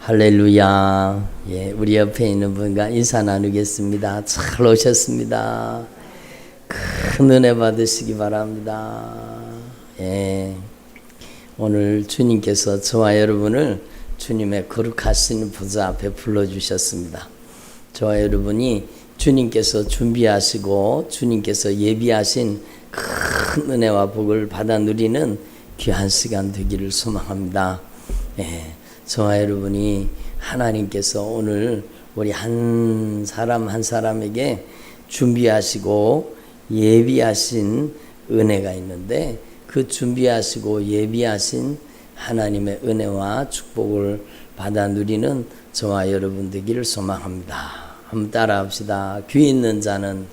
할렐루야. 예, 우리 옆에 있는 분과 인사 나누겠습니다. 잘 오셨습니다. 큰 은혜 받으시기 바랍니다. 예, 오늘 주님께서 저와 여러분을 주님의 거룩하신 보좌 앞에 불러주셨습니다. 저와 여러분이 주님께서 준비하시고 주님께서 예비하신 큰 은혜와 복을 받아 누리는 귀한 시간 되기를 소망합니다. 예, 저와 여러분이 하나님께서 오늘 우리 한 사람 한 사람에게 준비하시고 예비하신 은혜가 있는데, 그 준비하시고 예비하신 하나님의 은혜와 축복을 받아 누리는 저와 여러분 되기를 소망합니다. 한번 따라합시다. 귀 있는 자는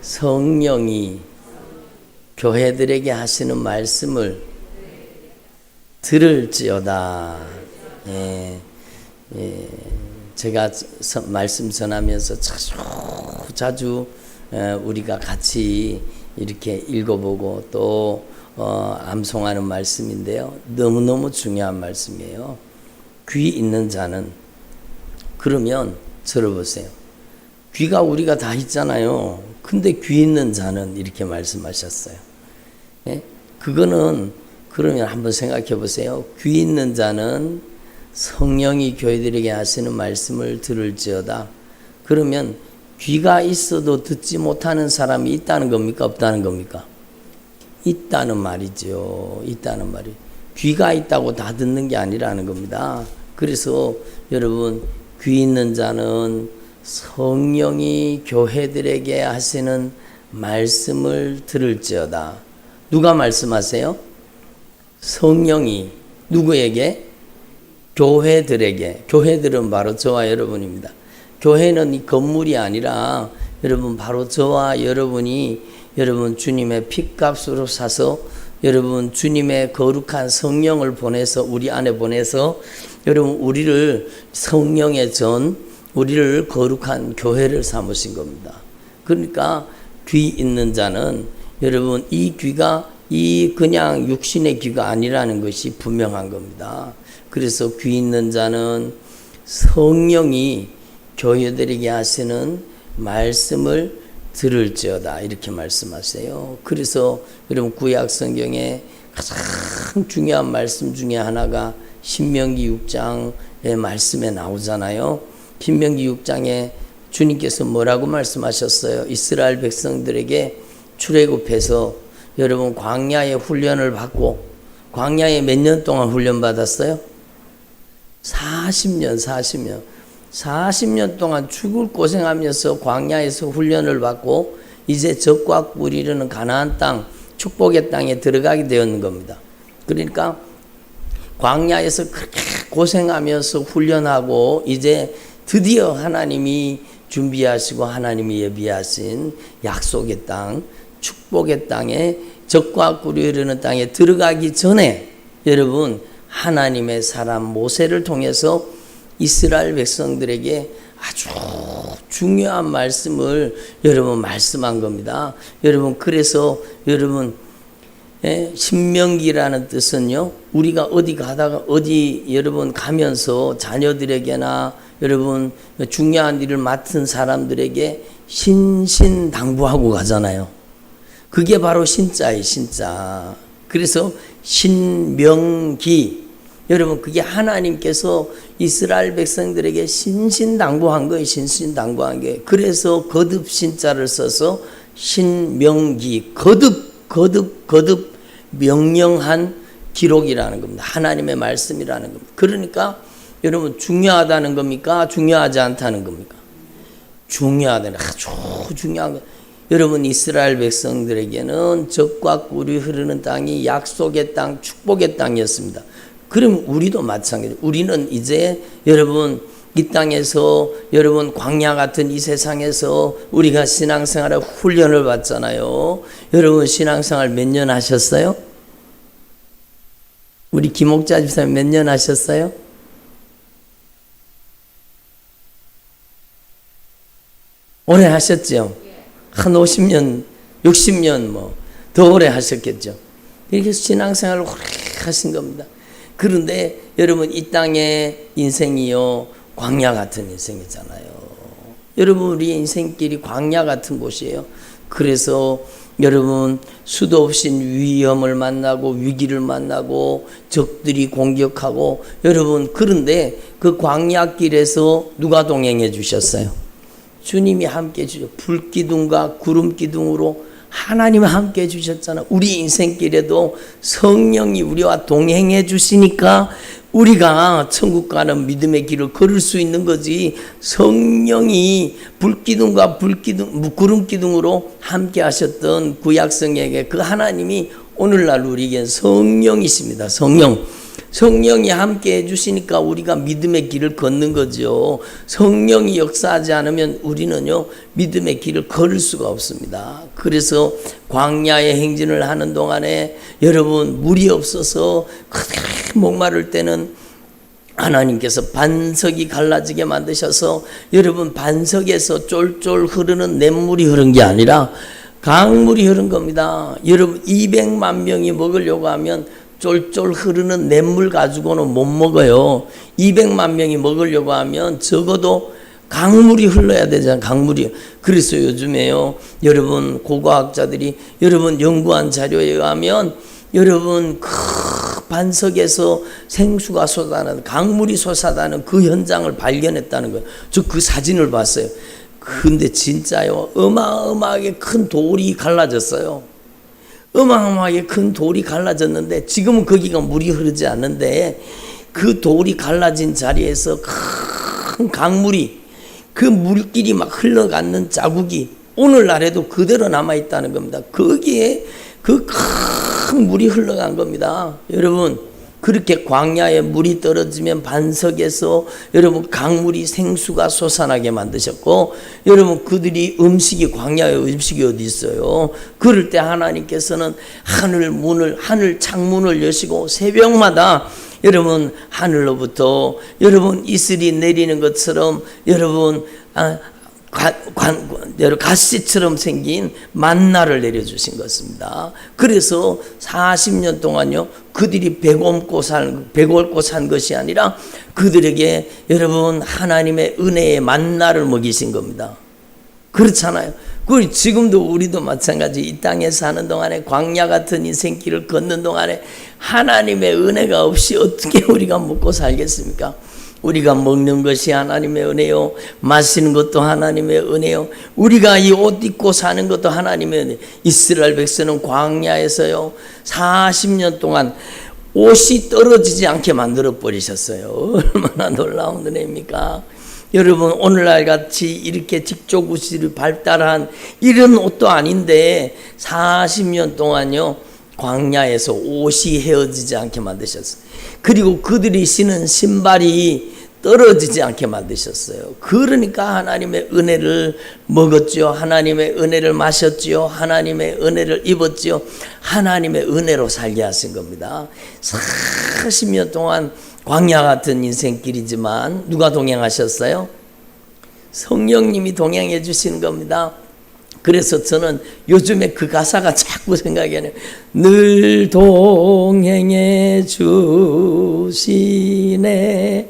성령이 교회들에게 하시는 말씀을 들을지어다. 제가 말씀 전하면서 자주 우리가 같이 이렇게 읽어보고 또 암송하는 말씀인데요. 너무너무 중요한 말씀이에요. 귀 있는 자는, 그러면 들어보세요. 귀가 우리가 다 있잖아요. 근데 귀 있는 자는 이렇게 말씀하셨어요. 그거는 그러면 한번 생각해 보세요. 귀 있는 자는 성령이 교회들에게 하시는 말씀을 들을지어다. 그러면 귀가 있어도 듣지 못하는 사람이 있다는 겁니까? 없다는 겁니까? 있다는 말이죠. 있다는 말이. 귀가 있다고 다 듣는 게 아니라는 겁니다. 그래서 여러분, 귀 있는 자는 성령이 교회들에게 하시는 말씀을 들을지어다. 누가 말씀하세요? 성령이 누구에게? 교회들에게. 교회들은 바로 저와 여러분입니다. 교회는 이 건물이 아니라 여러분, 바로 저와 여러분이 여러분 주님의 핏값으로 사서 여러분 주님의 거룩한 성령을 보내서 우리 안에 보내서 여러분 우리를 성령의 전, 우리를 거룩한 교회를 삼으신 겁니다. 그러니까 귀 있는 자는 여러분 이 귀가 이 그냥 육신의 귀가 아니라는 것이 분명한 겁니다. 그래서 귀 있는 자는 성령이 교회들에게 하시는 말씀을 들을지어다, 이렇게 말씀하세요. 그래서 여러분 구약 성경에 가장 중요한 말씀 중에 하나가 신명기 6장의 말씀에 나오잖아요. 신명기 6장에 주님께서 뭐라고 말씀하셨어요? 이스라엘 백성들에게 출애굽해서 여러분 광야의 훈련을 받고, 광야에 몇 년 동안 훈련 받았어요? 40년 동안 죽을 고생하면서 광야에서 훈련을 받고 이제 적과 꿀이 흐르는 가나안 땅, 축복의 땅에 들어가게 되었는 겁니다. 그러니까 광야에서 그렇게 고생하면서 훈련하고 이제 드디어 하나님이 준비하시고 하나님이 예비하신 약속의 땅, 축복의 땅에, 적과 꿀이 흐르는 땅에 들어가기 전에 여러분 하나님의 사람 모세를 통해서 이스라엘 백성들에게 아주 중요한 말씀을 여러분 말씀한 겁니다. 여러분, 그래서 여러분 신명기라는 뜻은요, 우리가 어디 가다가 어디 여러분 가면서 자녀들에게나 여러분 중요한 일을 맡은 사람들에게 신신당부하고 가잖아요. 그게 바로 신자예요, 신자. 그래서 신명기, 여러분 그게 하나님께서 이스라엘 백성들에게 신신당부한 거예요. 신신당부한 게. 그래서 거듭 신자를 써서 신명기, 거듭 명령한 기록이라는 겁니다. 하나님의 말씀이라는 겁니다. 그러니까 여러분 중요하다는 겁니까? 중요하지 않다는 겁니까? 중요하다는, 아주 중요한 거. 여러분 이스라엘 백성들에게는 적과 꿀이 흐르는 땅이 약속의 땅, 축복의 땅이었습니다. 그럼 우리도 마찬가지. 우리는 이제 여러분 이 땅에서 여러분 광야 같은 이 세상에서 우리가 신앙생활에 훈련을 받잖아요. 여러분 신앙생활 몇 년 하셨어요? 우리 김옥자 집사님 몇 년 하셨어요? 오래 하셨죠? 한 50년, 60년 더 오래 하셨겠죠. 이렇게 신앙생활을 오래 하신 겁니다. 그런데 여러분 이 땅의 인생이요 광야 같은 인생이잖아요. 여러분 우리 인생길이 광야 같은 곳이에요. 그래서 여러분 수도 없이 위험을 만나고 위기를 만나고 적들이 공격하고 여러분 그런데 그 광야길에서 누가 동행해 주셨어요? 주님이 함께 해주셨어요. 불기둥과 구름기둥으로 하나님이 함께 해주셨잖아요. 우리 인생길에도 성령이 우리와 동행해 주시니까 우리가 천국 가는 믿음의 길을 걸을 수 있는 거지. 성령이 불기둥과 구름기둥으로 함께 하셨던 구약성에게 그 하나님이 오늘날 우리에게 성령이십니다. 성령이 함께 해주시니까 우리가 믿음의 길을 걷는 거죠. 성령이 역사하지 않으면 우리는요 믿음의 길을 걸을 수가 없습니다. 그래서 광야의 행진을 하는 동안에 여러분 물이 없어서 목마를 때는 하나님께서 반석이 갈라지게 만드셔서 여러분 반석에서 쫄쫄 흐르는 냇물이 흐른 게 아니라 강물이 흐른 겁니다. 여러분 200만 명이 먹으려고 하면 쫄쫄 흐르는 냇물 가지고는 못 먹어요. 200만 명이 먹으려고 하면 적어도 강물이 흘러야 되잖아요. 강물이. 그래서 요즘에요 여러분 고고학자들이 여러분 연구한 자료에 의하면 여러분 그 반석에서 생수가 솟아나는 강물이 솟아나는 그 현장을 발견했다는 거예요. 저 그 사진을 봤어요. 근데 진짜요 어마어마하게 큰 돌이 갈라졌어요. 어마어마하게 큰 돌이 갈라졌는데 지금은 거기가 물이 흐르지 않는데 그 돌이 갈라진 자리에서 큰 강물이 그 물길이 막 흘러가는 자국이 오늘날에도 그대로 남아있다는 겁니다. 거기에 그 큰 물이 흘러간 겁니다. 여러분 그렇게 광야에 물이 떨어지면 반석에서 여러분 강물이 생수가 솟아나게 만드셨고 여러분 그들이 음식이 광야의 음식이 어디 있어요. 그럴 때 하나님께서는 하늘 창문을 여시고 새벽마다 여러분 하늘로부터 여러분 이슬이 내리는 것처럼 여러분 가시처럼 생긴 만나를 내려주신 것입니다. 그래서 40년 동안요 그들이 배고프고 산 것이 아니라 그들에게 여러분 하나님의 은혜의 만나를 먹이신 겁니다. 그렇잖아요. 그 지금도 우리도 마찬가지 이 땅에 사는 동안에 광야 같은 인생길을 걷는 동안에 하나님의 은혜가 없이 어떻게 우리가 먹고 살겠습니까? 우리가 먹는 것이 하나님의 은혜요. 마시는 것도 하나님의 은혜요. 우리가 이 옷 입고 사는 것도 하나님의 은혜. 이스라엘 백성은 광야에서요 40년 동안 옷이 떨어지지 않게 만들어 버리셨어요. 얼마나 놀라운 은혜입니까? 여러분 오늘날 같이 이렇게 직조구시를 발달한 이런 옷도 아닌데 40년 동안요 광야에서 옷이 헤어지지 않게 만드셨어요. 그리고 그들이 신은 신발이 떨어지지 않게 만드셨어요. 그러니까 하나님의 은혜를 먹었죠. 하나님의 은혜를 마셨죠. 하나님의 은혜를 입었죠. 하나님의 은혜로 살게 하신 겁니다. 40년 동안 광야 같은 인생길이지만 누가 동행하셨어요? 성령님이 동행해 주시는 겁니다. 그래서 저는 요즘에 그 가사가 자꾸 생각이 나요. 늘 동행해 주시네.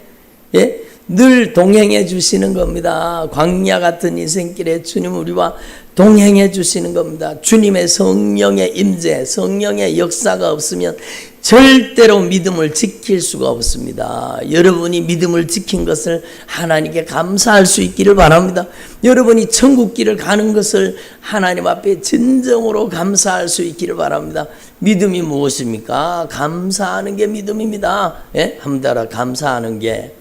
예? 늘 동행해 주시는 겁니다. 광야 같은 인생길에 주님 우리와 동행해 주시는 겁니다. 주님의 성령의 임재, 성령의 역사가 없으면 절대로 믿음을 지킬 수가 없습니다. 여러분이 믿음을 지킨 것을 하나님께 감사할 수 있기를 바랍니다. 여러분이 천국길을 가는 것을 하나님 앞에 진정으로 감사할 수 있기를 바랍니다. 믿음이 무엇입니까? 감사하는 게 믿음입니다. 예? 한번 따라 감사하는 게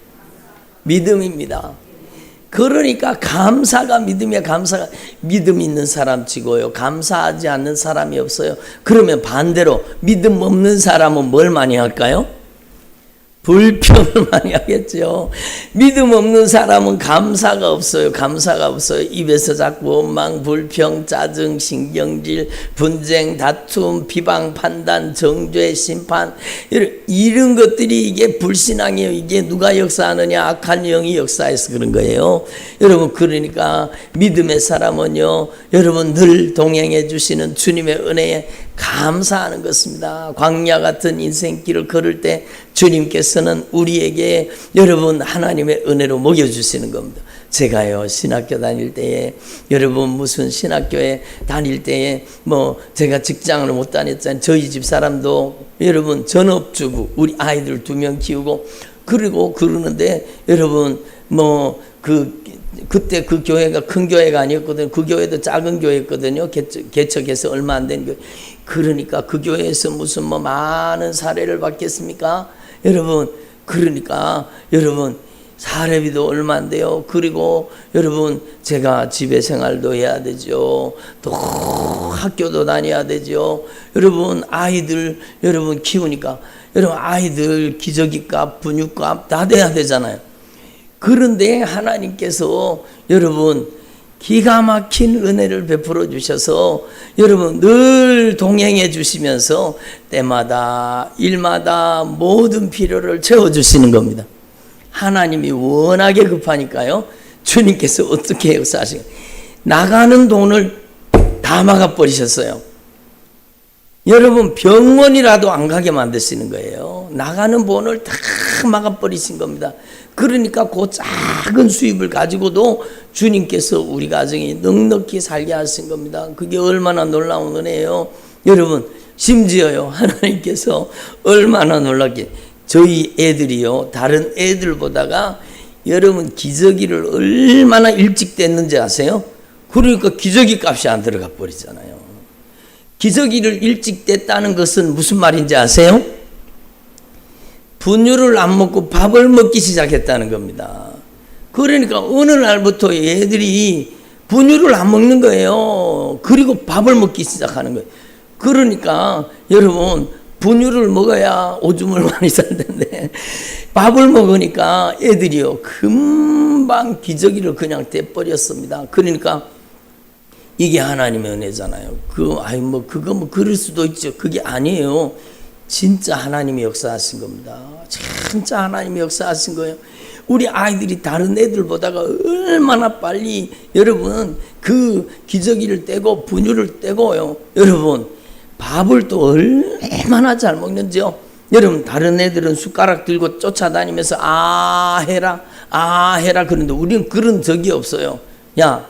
믿음입니다. 그러니까 감사가 믿음이야. 감사가 믿음 있는 사람 치고요 감사하지 않는 사람이 없어요. 그러면 반대로 믿음 없는 사람은 뭘 많이 할까요? 불평을 많이 하겠죠. 믿음 없는 사람은 감사가 없어요. 감사가 없어요. 입에서 자꾸 원망, 불평, 짜증, 신경질, 분쟁, 다툼, 비방, 판단, 정죄, 심판 이런 것들이 이게 불신앙이에요. 이게 누가 역사하느냐? 악한 영이 역사해서 그런 거예요. 여러분 그러니까 믿음의 사람은요 여러분 늘 동행해 주시는 주님의 은혜에 감사하는 것입니다. 광야 같은 인생길을 걸을 때 주님께서는 우리에게 여러분 하나님의 은혜로 먹여주시는 겁니다. 제가요 신학교 다닐 때에 여러분 무슨 신학교에 다닐 때에 뭐 제가 직장을 못 다녔잖아요. 저희 집 사람도 여러분 전업주부 우리 아이들 2명 키우고 그리고 그러는데 여러분 뭐 그때 그 교회가 큰 교회가 아니었거든요. 그 교회도 작은 교회였거든요. 개척해서 얼마 안 된 교회. 그러니까 그 교회에서 무슨 뭐 많은 사례를 받겠습니까? 여러분 그러니까 여러분 사례비도 얼마 안 돼요. 그리고 여러분 제가 집에 생활도 해야 되죠. 또 학교도 다녀야 되죠. 여러분 아이들 여러분 키우니까 여러분 아이들 기저귀값 분유값 다 돼야 되잖아요. 그런데 하나님께서 여러분 기가 막힌 은혜를 베풀어 주셔서 여러분 늘 동행해 주시면서 때마다 일마다 모든 필요를 채워주시는 겁니다. 하나님이 워낙에 급하니까요. 주님께서 어떻게 역사하시고 나가는 돈을 다 막아버리셨어요. 여러분 병원이라도 안 가게 만드시는 거예요. 나가는 돈을 다 막아버리신 겁니다. 그러니까 그 작은 수입을 가지고도 주님께서 우리 가정이 넉넉히 살게 하신 겁니다. 그게 얼마나 놀라운 은혜예요. 여러분 심지어요 하나님께서 얼마나 놀랍게 저희 애들이요 다른 애들보다가 여러분 기저귀를 얼마나 일찍 뗐는지 아세요? 그러니까 기저귀 값이 안 들어가 버리잖아요. 기저귀를 일찍 뗐다는 것은 무슨 말인지 아세요? 분유를 안 먹고 밥을 먹기 시작했다는 겁니다. 그러니까 어느 날부터 애들이 분유를 안 먹는 거예요. 그리고 밥을 먹기 시작하는 거예요. 그러니까 여러분 분유를 먹어야 오줌을 많이 쌀 텐데 밥을 먹으니까 애들이요 금방 기저귀를 그냥 떼버렸습니다. 그러니까 이게 하나님의 은혜잖아요. 그거 뭐 그럴 수도 있죠. 그게 아니에요. 진짜 하나님이 역사하신 겁니다. 진짜 하나님이 역사하신 거예요. 우리 아이들이 다른 애들보다가 얼마나 빨리 여러분 그 기저귀를 떼고 분유를 떼고요. 여러분 밥을 또 얼마나 잘 먹는지요. 여러분 다른 애들은 숟가락 들고 쫓아다니면서 아 해라 그런데 우리는 그런 적이 없어요. 야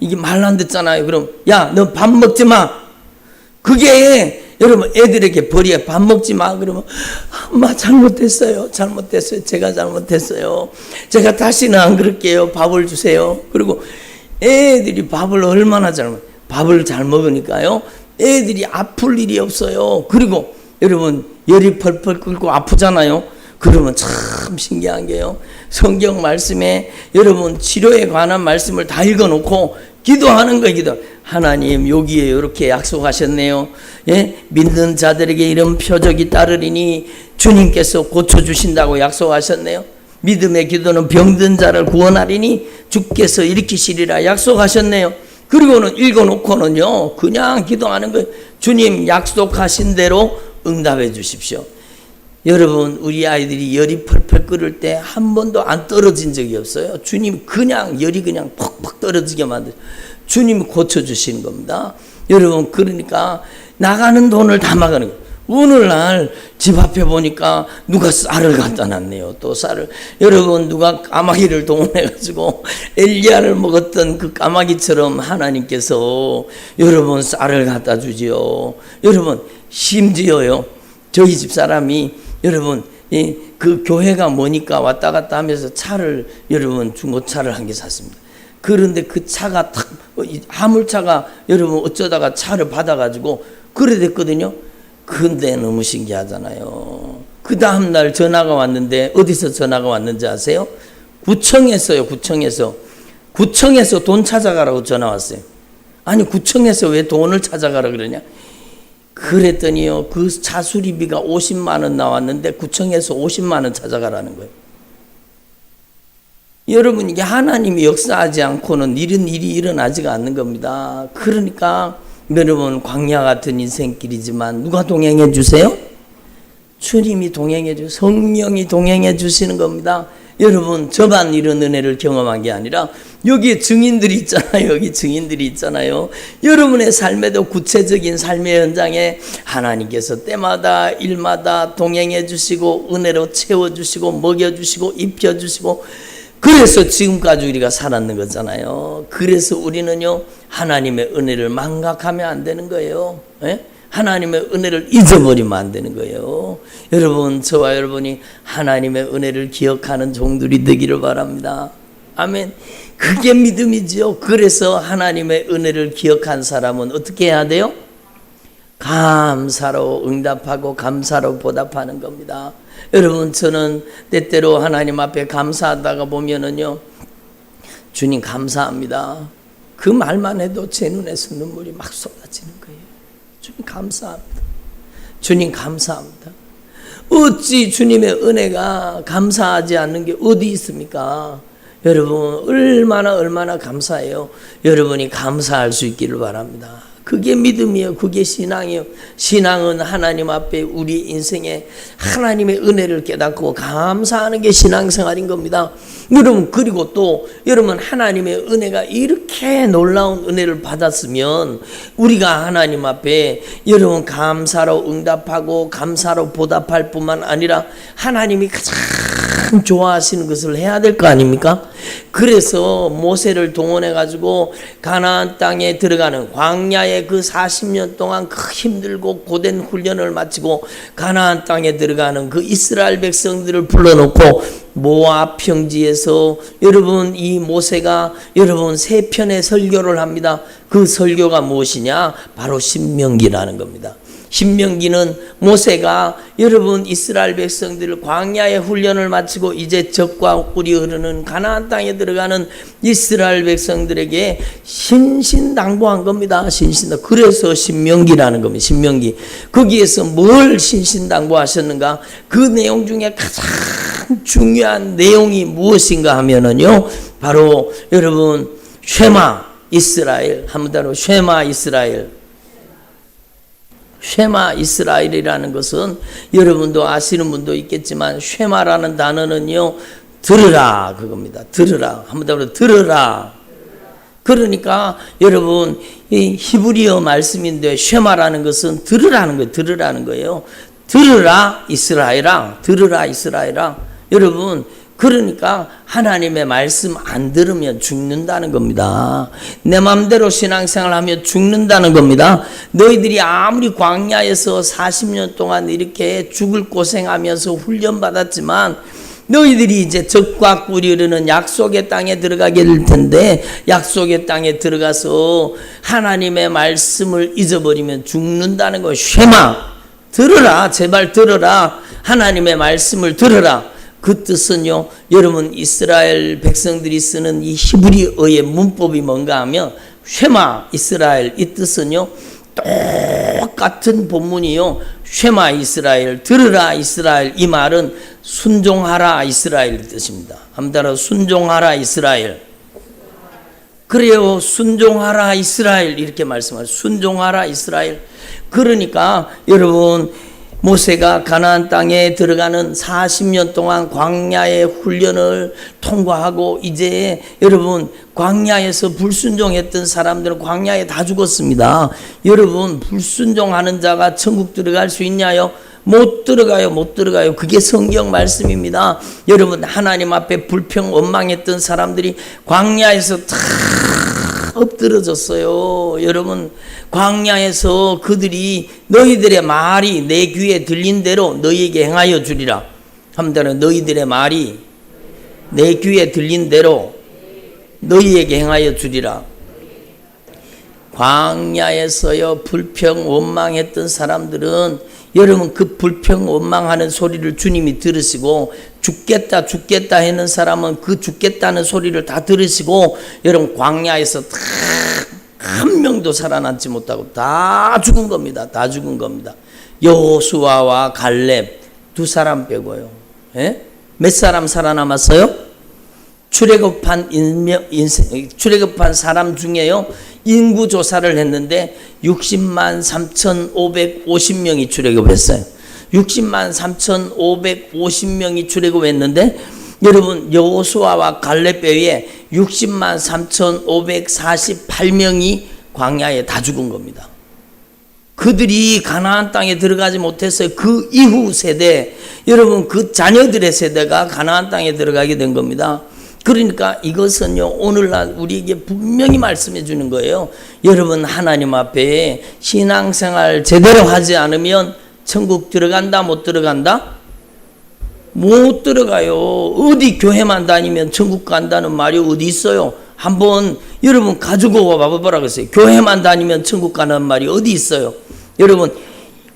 이게 말 안 듣잖아요. 그럼 야 너 밥 먹지 마. 그게 여러분 애들에게 벌이에 밥 먹지 마 그러면 엄마 잘못했어요. 제가 잘못했어요. 제가 다시는 안 그럴게요. 밥을 주세요. 그리고 애들이 밥을 잘 먹으니까요. 애들이 아플 일이 없어요. 그리고 여러분 열이 펄펄 끓고 아프잖아요. 그러면 참 신기한 게요. 성경 말씀에 여러분 치료에 관한 말씀을 다 읽어놓고 기도하는 거예요. 하나님 여기에 이렇게 약속하셨네요. 예? 믿는 자들에게 이런 표적이 따르리니 주님께서 고쳐주신다고 약속하셨네요. 믿음의 기도는 병든 자를 구원하리니 주께서 일으키시리라 약속하셨네요. 그리고는 읽어놓고는요 그냥 기도하는 거예요. 주님 약속하신 대로 응답해 주십시오. 여러분 우리 아이들이 열이 펄펄 끓을 때 한 번도 안 떨어진 적이 없어요. 주님 그냥 열이 그냥 퍽퍽 떨어지게 만들 주님이 고쳐주시는 겁니다. 여러분 그러니까 나가는 돈을 다 막아는 거예요. 오늘날 집 앞에 보니까 누가 쌀을 갖다 놨네요. 또 쌀을 여러분 누가 까마귀를 동원해가지고 엘리야를 먹었던 그 까마귀처럼 하나님께서 여러분 쌀을 갖다 주지요. 여러분 심지어요 저희 집 사람이 여러분 그 교회가 뭐니까 왔다 갔다 하면서 차를 여러분 중고차를 한 개 샀습니다. 그런데 그 차가 탁 화물차가 여러분 어쩌다가 차를 받아가지고 그래 됐거든요. 근데 너무 신기하잖아요. 그 다음날 전화가 왔는데 어디서 전화가 왔는지 아세요? 구청에서요. 구청에서 돈 찾아가라고 전화 왔어요. 아니 구청에서 왜 돈을 찾아가라 그러냐? 그랬더니요 그 차 수리비가 50만 원 나왔는데 구청에서 50만 원 찾아가라는 거예요. 여러분 이게 하나님이 역사하지 않고는 이런 일이 일어나지가 않는 겁니다. 그러니까 여러분 광야 같은 인생길이지만 누가 동행해 주세요? 주님이 동행해 주세요. 성령이 동행해 주시는 겁니다. 여러분 저만 이런 은혜를 경험한 게 아니라 여기에 증인들이 있잖아요. 여기 증인들이 있잖아요. 여러분의 삶에도 구체적인 삶의 현장에 하나님께서 때마다 일마다 동행해 주시고 은혜로 채워주시고 먹여주시고 입혀주시고 그래서 지금까지 우리가 살았는 거잖아요. 그래서 우리는요 하나님의 은혜를 망각하면 안 되는 거예요. 예? 하나님의 은혜를 잊어버리면 안 되는 거예요. 여러분 저와 여러분이 하나님의 은혜를 기억하는 종들이 되기를 바랍니다. 아멘. 그게 믿음이지요. 그래서 하나님의 은혜를 기억한 사람은 어떻게 해야 돼요? 감사로 응답하고 감사로 보답하는 겁니다. 여러분 저는 때때로 하나님 앞에 감사하다가 보면은요 주님 감사합니다. 그 말만 해도 제 눈에서 눈물이 막 쏟아지는 거예요. 주님 감사합니다. 주님 감사합니다. 어찌 주님의 은혜가 감사하지 않는 게 어디 있습니까? 여러분 얼마나 감사해요. 여러분이 감사할 수 있기를 바랍니다. 그게 믿음이에요. 그게 신앙이에요. 신앙은 하나님 앞에 우리 인생에 하나님의 은혜를 깨닫고 감사하는 게 신앙생활인 겁니다. 여러분 그리고 또 여러분 하나님의 은혜가 이렇게 놀라운 은혜를 받았으면 우리가 하나님 앞에 여러분 감사로 응답하고 감사로 보답할 뿐만 아니라 하나님이 가장 좋아하시는 것을 해야 될 거 아닙니까? 그래서 모세를 동원해 가지고 가나안 땅에 들어가는 광야의 그 40년 동안 그 힘들고 고된 훈련을 마치고 가나안 땅에 들어가는 그 이스라엘 백성들을 불러놓고 모압 평지에서 여러분 이 모세가 여러분 세 편의 설교를 합니다. 그 설교가 무엇이냐? 바로 신명기라는 겁니다. 신명기는 모세가 여러분 이스라엘 백성들을 광야의 훈련을 마치고 이제 젖과 꿀이 흐르는 가나안 땅에 들어가는 이스라엘 백성들에게 신신당부한 겁니다. 신신당. 그래서 신명기라는 겁니다. 신명기. 거기에서 뭘 신신당부하셨는가? 그 내용 중에 가장 중요한 내용이 무엇인가 하면은요 바로 여러분 쉐마 이스라엘 한번 따로 쉐마 이스라엘. 쉐마 이스라엘이라는 것은 여러분도 아시는 분도 있겠지만 쉐마라는 단어는요 들으라 그겁니다. 들으라. 한번 더 들으라. 그러니까 여러분 이 히브리어 말씀인데 쉐마라는 것은 들으라는 거예요. 들으라는 거예요. 들으라 이스라엘아. 들으라 이스라엘아. 여러분 그러니까 하나님의 말씀 안 들으면 죽는다는 겁니다. 내 마음대로 신앙생활 하면 죽는다는 겁니다. 너희들이 아무리 광야에서 40년 동안 이렇게 죽을 고생하면서 훈련받았지만 너희들이 이제 젖과 꿀이 흐르는 약속의 땅에 들어가게 될 텐데 약속의 땅에 들어가서 하나님의 말씀을 잊어버리면 죽는다는 거예요. 쉐마 들으라. 제발 들으라. 하나님의 말씀을 들으라. 그 뜻은요 여러분 이스라엘 백성들이 쓰는 이 히브리어의 문법이 뭔가 하면 쉐마 이스라엘 이 뜻은요 똑같은 본문이요 쉐마 이스라엘 들으라 이스라엘 이 말은 순종하라 이스라엘 뜻입니다. 한번 따라 순종하라 이스라엘. 그래요 순종하라 이스라엘 이렇게 말씀하세요. 순종하라 이스라엘. 그러니까 여러분 모세가 가나안 땅에 들어가는 40년 동안 광야의 훈련을 통과하고 이제 여러분 광야에서 불순종했던 사람들은 광야에 다 죽었습니다. 여러분 불순종하는 자가 천국 들어갈 수 있냐요? 못 들어가요. 못 들어가요. 그게 성경 말씀입니다. 여러분 하나님 앞에 불평 원망했던 사람들이 광야에서 다 엎드러졌어요. 여러분 광야에서 그들이 너희들의 말이 내 귀에 들린 대로 너희에게 행하여 주리라. 한번 너희들의 말이 내 귀에 들린 대로 너희에게 행하여 주리라. 광야에서요 불평 원망했던 사람들은 여러분 그 불평 원망하는 소리를 주님이 들으시고 죽겠다 죽겠다 하는 사람은 그 죽겠다는 소리를 다 들으시고 여러분 광야에서 다 한 명도 살아남지 못하고 다 죽은 겁니다. 다 죽은 겁니다. 여호수아와 갈렙 두 사람 빼고요. 예? 몇 사람 살아남았어요? 출애굽한 사람 중에요 인구 조사를 했는데 60만 3,550명이 출애굽했어요. 60만 3,550명이 출애굽했는데 여러분 여호수아와 갈렙에 60만 3,548명이 광야에 다 죽은 겁니다. 그들이 가나안 땅에 들어가지 못했어요. 그 이후 세대, 여러분 그 자녀들의 세대가 가나안 땅에 들어가게 된 겁니다. 그러니까 이것은요, 오늘날 우리에게 분명히 말씀해 주는 거예요. 여러분 하나님 앞에 신앙생활 제대로 하지 않으면 천국 들어간다 못 들어간다? 못 들어가요. 어디 교회만 다니면 천국 간다는 말이 어디 있어요? 한번 여러분 가지고 와봐보라 그랬어요. 교회만 다니면 천국 가는 말이 어디 있어요? 여러분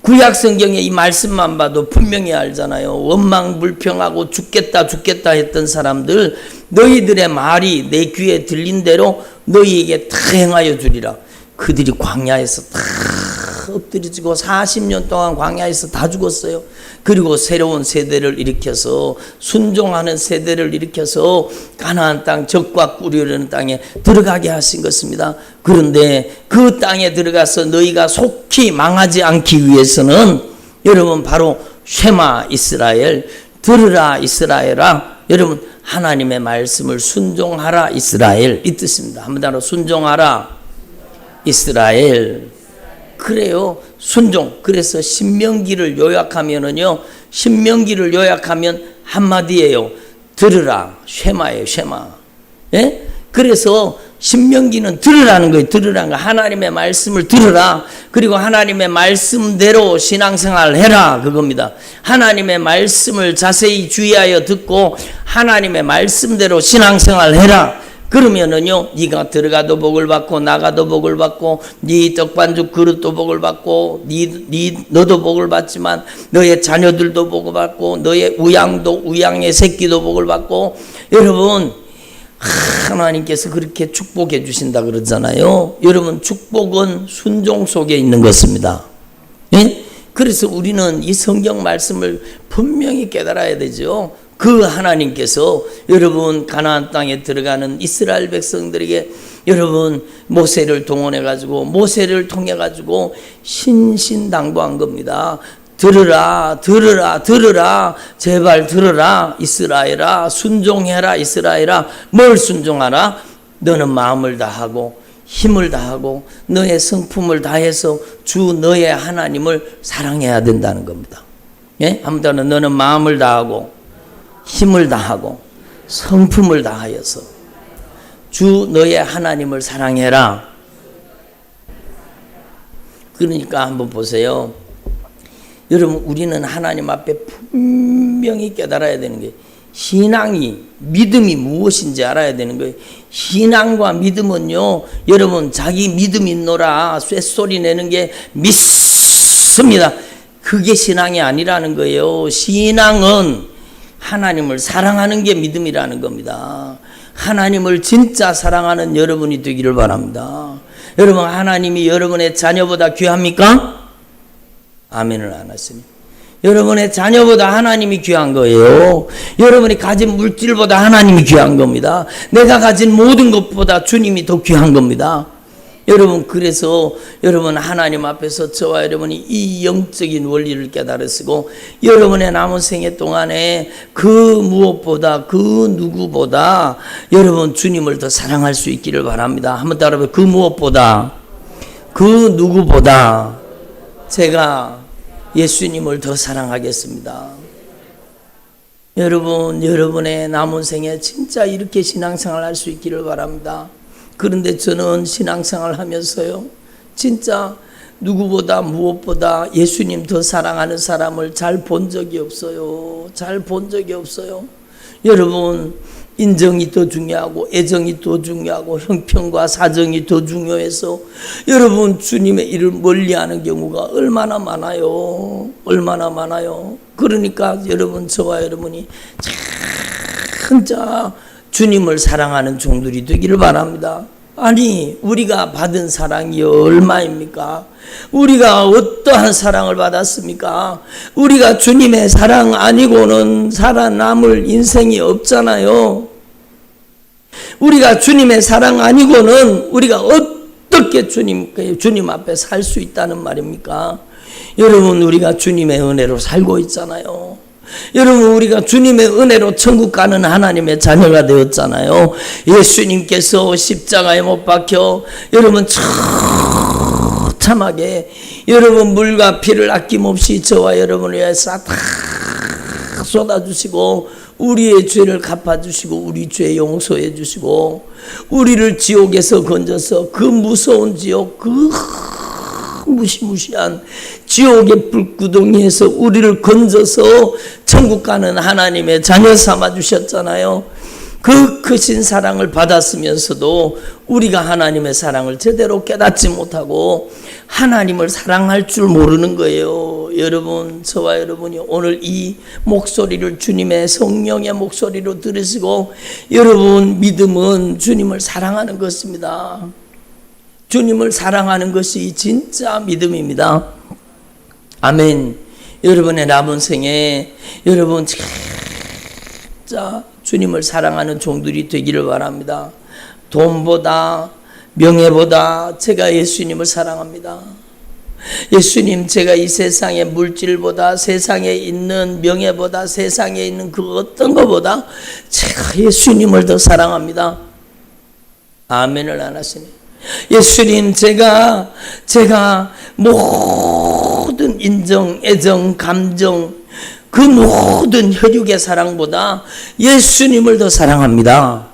구약 성경에 이 말씀만 봐도 분명히 알잖아요. 원망불평하고 죽겠다 했던 사람들, 너희들의 말이 내 귀에 들린 대로 너희에게 다 행하여 주리라. 그들이 광야에서 다 엎드려지고 40년 동안 광야에서 다 죽었어요. 그리고 새로운 세대를 일으켜서, 순종하는 세대를 일으켜서 가나안 땅, 적과 꿀이르는 땅에 들어가게 하신 것입니다. 그런데 그 땅에 들어가서 너희가 속히 망하지 않기 위해서는 여러분 바로 쉐마 이스라엘, 들으라 이스라엘아, 여러분 하나님의 말씀을 순종하라 이스라엘, 이 뜻입니다. 한번 따라 순종하라 이스라엘. 그래요, 순종. 그래서 신명기를 요약하면은요, 신명기를 요약하면 한마디예요. 들으라, 쉐마예요, 쉐마. 예? 그래서 신명기는 들으라는 거예요. 들으라는 거. 하나님의 말씀을 들으라. 그리고 하나님의 말씀대로 신앙생활 해라, 그겁니다. 하나님의 말씀을 자세히 주의하여 듣고 하나님의 말씀대로 신앙생활 해라. 그러면은요, 네가 들어가도 복을 받고 나가도 복을 받고 네 떡반죽 그릇도 복을 받고 너도 복을 받지만 너의 자녀들도 복을 받고 너의 우양의 새끼도 복을 받고, 여러분 하나님께서 그렇게 축복해 주신다 그러잖아요. 여러분 축복은 순종 속에 있는 것입니다. 예? 그래서 우리는 이 성경 말씀을 분명히 깨달아야 되죠. 그 하나님께서 여러분 가나안 땅에 들어가는 이스라엘 백성들에게 여러분 모세를 동원해 가지고, 모세를 통해 가지고 신신당부한 겁니다. 들으라, 들으라, 들으라, 제발 들으라 이스라엘아, 순종해라 이스라엘아. 뭘 순종하라? 너는 마음을 다하고 힘을 다하고 너의 성품을 다해서 주 너의 하나님을 사랑해야 된다는 겁니다. 예? 한번 너는 마음을 다하고 힘을 다하고 성품을 다하여서 주 너의 하나님을 사랑해라. 그러니까 한번 보세요. 여러분 우리는 하나님 앞에 분명히 깨달아야 되는 게, 신앙이, 믿음이 무엇인지 알아야 되는 거예요. 신앙과 믿음은요, 여러분 자기 믿음 있노라 쇳소리 내는 게 믿습니다, 그게 신앙이 아니라는 거예요. 신앙은 하나님을 사랑하는 게 믿음이라는 겁니다. 하나님을 진짜 사랑하는 여러분이 되기를 바랍니다. 여러분 하나님이 여러분의 자녀보다 귀합니까? 아멘을 안 하십니다. 여러분의 자녀보다 하나님이 귀한 거예요. 여러분이 가진 물질보다 하나님이 귀한 겁니다. 내가 가진 모든 것보다 주님이 더 귀한 겁니다. 여러분 그래서 여러분 하나님 앞에서 저와 여러분이 이 영적인 원리를 깨달으시고 여러분의 남은 생애 동안에 그 무엇보다 그 누구보다 여러분 주님을 더 사랑할 수 있기를 바랍니다. 한번 따라해보세요. 그 무엇보다 그 누구보다 제가 예수님을 더 사랑하겠습니다. 여러분 여러분의 남은 생에 진짜 이렇게 신앙생활 할 수 있기를 바랍니다. 그런데 저는 신앙생활 하면서요, 진짜 누구보다 무엇보다 예수님 더 사랑하는 사람을 잘 본 적이 없어요. 잘 본 적이 없어요. 여러분 인정이 더 중요하고 애정이 더 중요하고 형편과 사정이 더 중요해서 여러분 주님의 일을 멀리하는 경우가 얼마나 많아요. 얼마나 많아요. 그러니까 여러분 저와 여러분이 진짜 주님을 사랑하는 종들이 되기를 바랍니다. 아니 우리가 받은 사랑이 얼마입니까? 우리가 어떠한 사랑을 받았습니까? 우리가 주님의 사랑 아니고는 살아남을 인생이 없잖아요. 우리가 주님의 사랑 아니고는 우리가 어떻게 주님 앞에 살 수 있다는 말입니까? 여러분 우리가 주님의 은혜로 살고 있잖아요. 여러분, 우리가 주님의 은혜로 천국 가는 하나님의 자녀가 되었잖아요. 예수님께서 십자가에 못 박혀 여러분 참하게 여러분 물과 피를 아낌없이 저와 여러분을 위해서 다 쏟아주시고 우리의 죄를 갚아주시고 우리 죄 용서해 주시고 우리를 지옥에서 건져서 그 무서운 지옥, 그 무시무시한 지옥의 불구덩이에서 우리를 건져서 천국 가는 하나님의 자녀 삼아 주셨잖아요. 그 크신 사랑을 받았으면서도 우리가 하나님의 사랑을 제대로 깨닫지 못하고 하나님을 사랑할 줄 모르는 거예요. 여러분, 저와 여러분이 오늘 이 목소리를 주님의 성령의 목소리로 들으시고, 여러분, 믿음은 주님을 사랑하는 것입니다. 주님을 사랑하는 것이 진짜 믿음입니다. 아멘. 여러분의 남은 생에 여러분 진짜 주님을 사랑하는 종들이 되기를 바랍니다. 돈보다 명예보다 제가 예수님을 사랑합니다. 예수님, 제가 이 세상의 물질보다 세상에 있는 명예보다 세상에 있는 그 어떤 것보다 제가 예수님을 더 사랑합니다. 아멘을 안 하시네. 예수님, 제가 모든 인정, 애정, 감정, 그 모든 혈육의 사랑보다 예수님을 더 사랑합니다.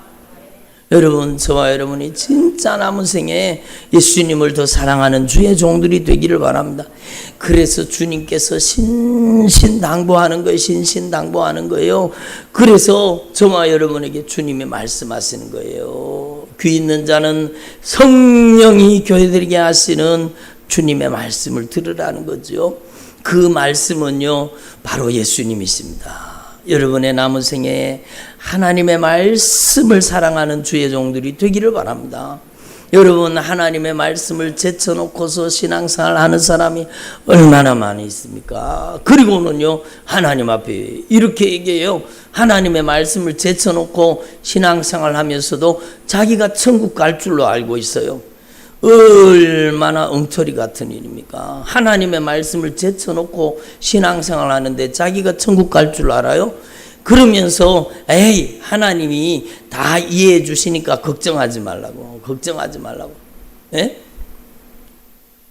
여러분, 저와 여러분이 진짜 남은 생에 예수님을 더 사랑하는 주의 종들이 되기를 바랍니다. 그래서 주님께서 신신당부하는 거예요. 신신당부하는 거예요. 그래서 저와 여러분에게 주님이 말씀하시는 거예요. 귀 있는 자는 성령이 교회들에게 하시는 주님의 말씀을 들으라는 거죠. 그 말씀은요, 바로 예수님이십니다. 여러분의 남은 생에 하나님의 말씀을 사랑하는 주의 종들이 되기를 바랍니다. 여러분, 하나님의 말씀을 제쳐놓고서 신앙생활 하는 사람이 얼마나 많이 있습니까? 그리고는요, 하나님 앞에 이렇게 얘기해요. 하나님의 말씀을 제쳐놓고 신앙생활 하면서도 자기가 천국 갈 줄로 알고 있어요. 얼마나 엉터리 같은 일입니까? 하나님의 말씀을 제쳐놓고 신앙생활 하는데 자기가 천국 갈 줄 알아요? 그러면서 에이, 하나님이 다 이해해 주시니까 걱정하지 말라고. 예?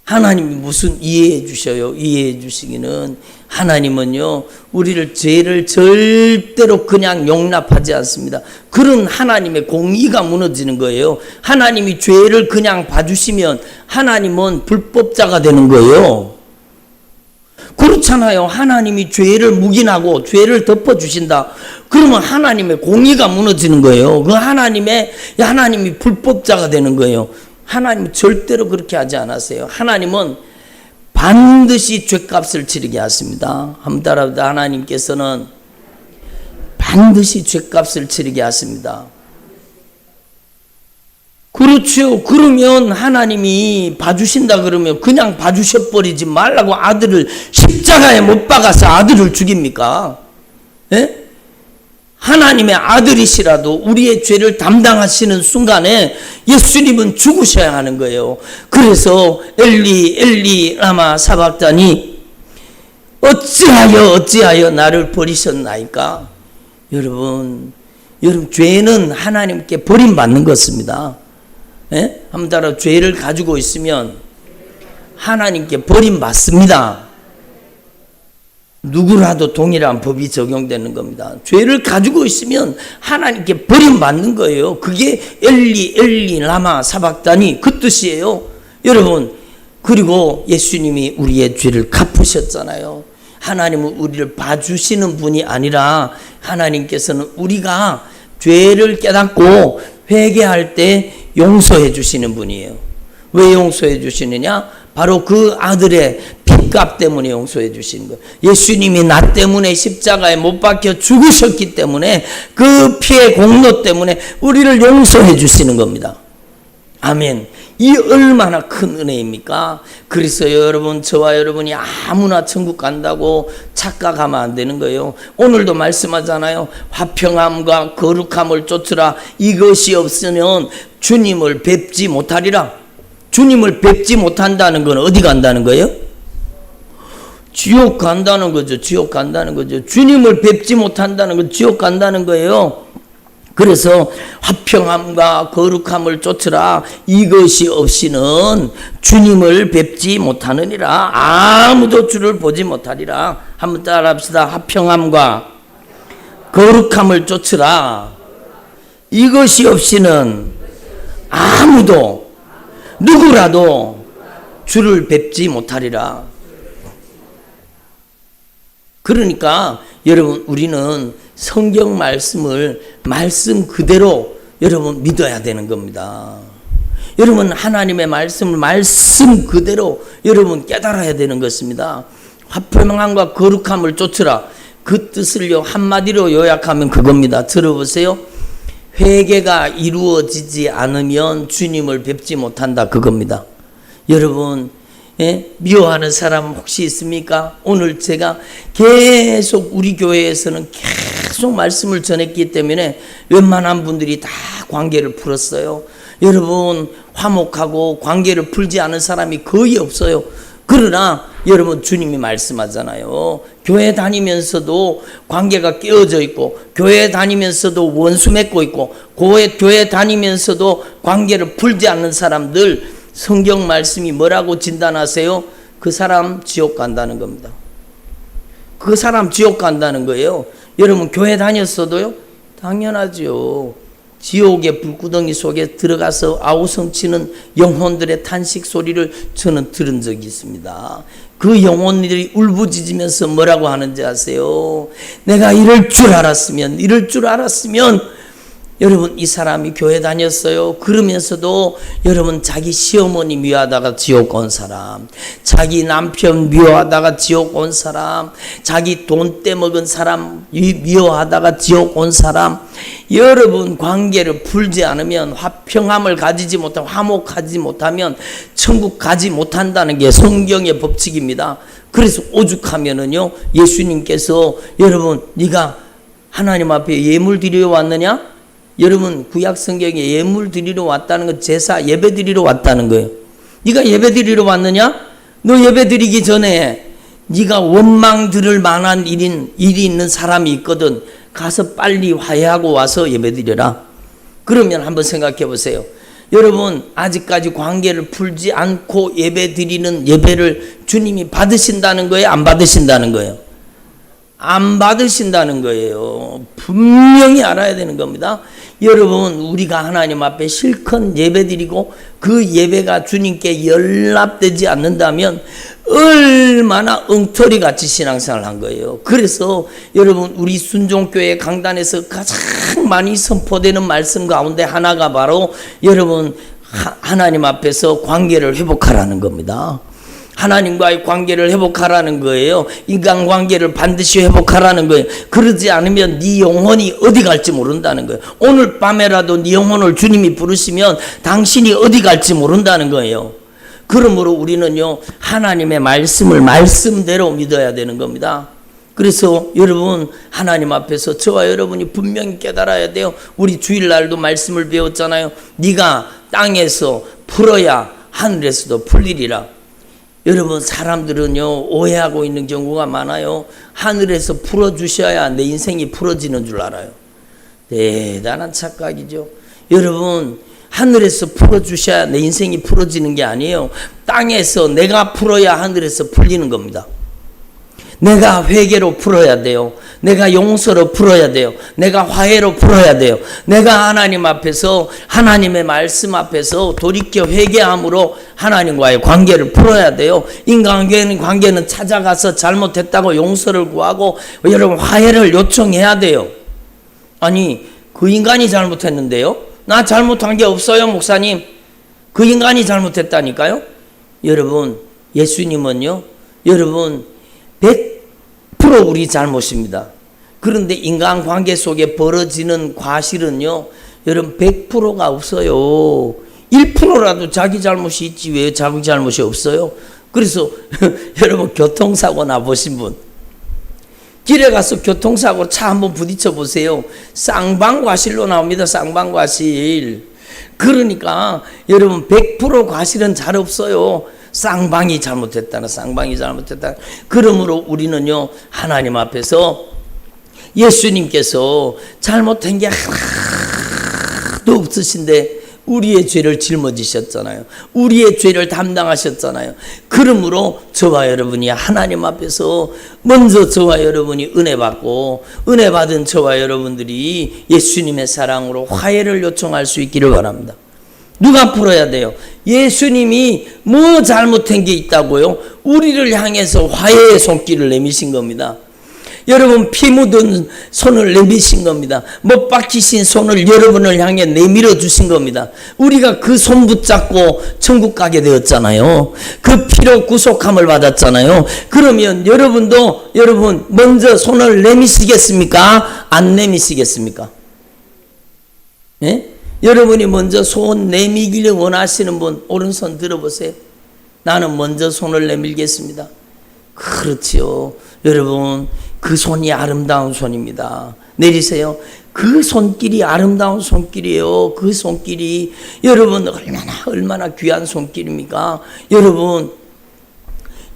하나님이 무슨 이해해 주셔요? 이해해 주시기는, 하나님은요, 우리를 죄를 절대로 그냥 용납하지 않습니다. 그런 하나님의 공의가 무너지는 거예요. 하나님이 죄를 그냥 봐주시면 하나님은 불법자가 되는 거예요. 그렇잖아요. 하나님이 죄를 묵인하고 죄를 덮어주신다. 그러면 하나님의 공의가 무너지는 거예요. 그 하나님이 불법자가 되는 거예요. 하나님은 절대로 그렇게 하지 않았어요. 하나님은 반드시 죄값을 치르게 하십니다. 한번 따라합니다. 하나님께서는 반드시 죄값을 치르게 하십니다. 그렇죠. 그러면 하나님이 봐주신다 그러면 그냥 봐주셔버리지 말라고 아들을 십자가에 못 박아서 아들을 죽입니까? 예? 하나님의 아들이시라도 우리의 죄를 담당하시는 순간에 예수님은 죽으셔야 하는 거예요. 그래서 엘리 엘리 라마 사박다니 어찌하여 나를 버리셨나이까? 여러분 죄는 하나님께 버림받는 것입니다. 예? 한번 따라, 죄를 가지고 있으면 하나님께 버림받습니다. 누구라도 동일한 법이 적용되는 겁니다. 죄를 가지고 있으면 하나님께 버림받는 거예요. 그게 엘리 라마 사박다니 그 뜻이에요. 여러분, 그리고 예수님이 우리의 죄를 갚으셨잖아요. 하나님은 우리를 봐주시는 분이 아니라 하나님께서는 우리가 죄를 깨닫고 회개할 때 용서해 주시는 분이에요. 왜 용서해 주시느냐? 바로 그 아들의 핏값 때문에 용서해 주시는 거예요. 예수님이 나 때문에 십자가에 못 박혀 죽으셨기 때문에 그 피의 공로 때문에 우리를 용서해 주시는 겁니다. 아멘. 이 얼마나 큰 은혜입니까? 그래서 여러분, 저와 여러분이 아무나 천국 간다고 착각하면 안 되는 거예요. 오늘도 말씀하잖아요. 화평함과 거룩함을 쫓으라. 이것이 없으면 주님을 뵙지 못하리라. 주님을 뵙지 못한다는 건 어디 간다는 거예요? 지옥 간다는 거죠. 지옥 간다는 거죠. 주님을 뵙지 못한다는 건 지옥 간다는 거예요. 그래서 화평함과 거룩함을 쫓으라. 이것이 없이는 주님을 뵙지 못하느니라. 아무도 주를 보지 못하리라. 한번 따라합시다. 화평함과 거룩함을 쫓으라. 이것이 없이는 아무도 누구라도 주를 뵙지 못하리라. 그러니까 여러분, 우리는 성경 말씀을 말씀 그대로 여러분 믿어야 되는 겁니다. 여러분, 하나님의 말씀을 말씀 그대로 여러분 깨달아야 되는 것입니다. 화평함과 거룩함을 쫓으라. 그 뜻을요 한마디로 요약하면 그겁니다. 들어보세요. 회개가 이루어지지 않으면 주님을 뵙지 못한다, 그겁니다. 여러분, 미워하는 사람 혹시 있습니까? 오늘 제가 계속 우리 교회에서는 계속 말씀을 전했기 때문에 웬만한 분들이 다 관계를 풀었어요. 여러분, 화목하고 관계를 풀지 않은 사람이 거의 없어요. 그러나 여러분, 주님이 말씀하잖아요. 교회 다니면서도 관계가 깨어져 있고, 교회 다니면서도 원수 맺고 있고, 교회 다니면서도 관계를 풀지 않는 사람들, 성경 말씀이 뭐라고 진단하세요? 그 사람 지옥 간다는 겁니다. 그 사람 지옥 간다는 거예요. 여러분, 교회 다녔어도요? 당연하죠. 지옥의 불구덩이 속에 들어가서 아우성치는 영혼들의 탄식 소리를 저는 들은 적이 있습니다. 그 영혼들이 울부짖으면서 뭐라고 하는지 아세요? 내가 이럴 줄 알았으면 여러분, 이 사람이 교회 다녔어요. 그러면서도 여러분, 자기 시어머니 미워하다가 지옥 온 사람, 자기 남편 미워하다가 지옥 온 사람, 자기 돈 떼먹은 사람 미워하다가 지옥 온 사람, 여러분, 관계를 풀지 않으면, 화평함을 가지지 못하면, 화목하지 못하면 천국 가지 못한다는 게 성경의 법칙입니다. 그래서 오죽하면은요, 예수님께서 여러분, 네가 하나님 앞에 예물 드리러 왔느냐? 여러분, 구약 성경에 예물 드리러 왔다는 건 제사 예배 드리러 왔다는 거예요. 네가 예배 드리러 왔느냐? 너 예배 드리기 전에 네가 원망 들을 만한 일이 있는 사람이 있거든. 가서 빨리 화해하고 와서 예배 드려라. 그러면 한번 생각해 보세요. 여러분, 아직까지 관계를 풀지 않고 예배 드리는 예배를 주님이 받으신다는 거예요? 안 받으신다는 거예요? 안 받으신다는 거예요. 분명히 알아야 되는 겁니다. 여러분, 우리가 하나님 앞에 실컷 예배드리고 그 예배가 주님께 연락되지 않는다면 얼마나 엉터리같이 신앙생활을 한 거예요. 그래서 여러분, 우리 순종교회 강단에서 가장 많이 선포되는 말씀 가운데 하나가 바로 여러분, 하나님 앞에서 관계를 회복하라는 겁니다. 하나님과의 관계를 회복하라는 거예요. 인간관계를 반드시 회복하라는 거예요. 그러지 않으면 네 영혼이 어디 갈지 모른다는 거예요. 오늘 밤에라도 네 영혼을 주님이 부르시면 당신이 어디 갈지 모른다는 거예요. 그러므로 우리는요, 하나님의 말씀을 말씀대로 믿어야 되는 겁니다. 그래서 여러분, 하나님 앞에서 저와 여러분이 분명히 깨달아야 돼요. 우리 주일날도 말씀을 배웠잖아요. 네가 땅에서 풀어야 하늘에서도 풀리리라. 여러분, 사람들은요, 오해하고 있는 경우가 많아요. 하늘에서 풀어주셔야 내 인생이 풀어지는 줄 알아요. 대단한 착각이죠. 여러분, 하늘에서 풀어주셔야 내 인생이 풀어지는 게 아니에요. 땅에서 내가 풀어야 하늘에서 풀리는 겁니다. 내가 회개로 풀어야 돼요. 내가 용서로 풀어야 돼요. 내가 화해로 풀어야 돼요. 내가 하나님 앞에서, 하나님의 말씀 앞에서 돌이켜 회개함으로 하나님과의 관계를 풀어야 돼요. 인간관계는 찾아가서 잘못했다고 용서를 구하고 여러분, 화해를 요청해야 돼요. 아니, 그 인간이 잘못했는데요? 나 잘못한 게 없어요, 목사님. 그 인간이 잘못했다니까요? 여러분, 예수님은요, 여러분, 100% 우리 잘못입니다. 그런데 인간관계 속에 벌어지는 과실은요, 여러분 100%가 없어요. 1%라도 자기 잘못이 있지 왜 자기 잘못이 없어요? 그래서 여러분, 교통사고 나보신 분, 길에 가서 교통사고 차 한번 부딪혀 보세요. 쌍방과실로 나옵니다. 쌍방과실. 그러니까 여러분 100% 과실은 잘 없어요. 쌍방이 잘못했다는, 쌍방이 잘못했다. 그러므로 우리는요, 하나님 앞에서 예수님께서 잘못한 게 하나도 없으신데 우리의 죄를 짊어지셨잖아요. 우리의 죄를 담당하셨잖아요. 그러므로 저와 여러분이 하나님 앞에서 먼저 저와 여러분이 은혜 받고, 은혜 받은 저와 여러분들이 예수님의 사랑으로 화해를 요청할 수 있기를 바랍니다. 누가 풀어야 돼요? 예수님이 뭐 잘못한 게 있다고요? 우리를 향해서 화해의 손길을 내미신 겁니다. 여러분 피 묻은 손을 내미신 겁니다. 못 박히신 손을 여러분을 향해 내밀어 주신 겁니다. 우리가 그 손 붙잡고 천국 가게 되었잖아요. 그 피로 구속함을 받았잖아요. 그러면 여러분도 여러분 먼저 손을 내미시겠습니까? 안 내미시겠습니까? 예? 여러분이 먼저 손 내밀기를 원하시는 분 오른손 들어보세요. 나는 먼저 손을 내밀겠습니다. 그렇지요. 여러분 그 손이 아름다운 손입니다. 내리세요. 그 손길이 아름다운 손길이에요. 그 손길이 여러분 얼마나 귀한 손길입니까? 여러분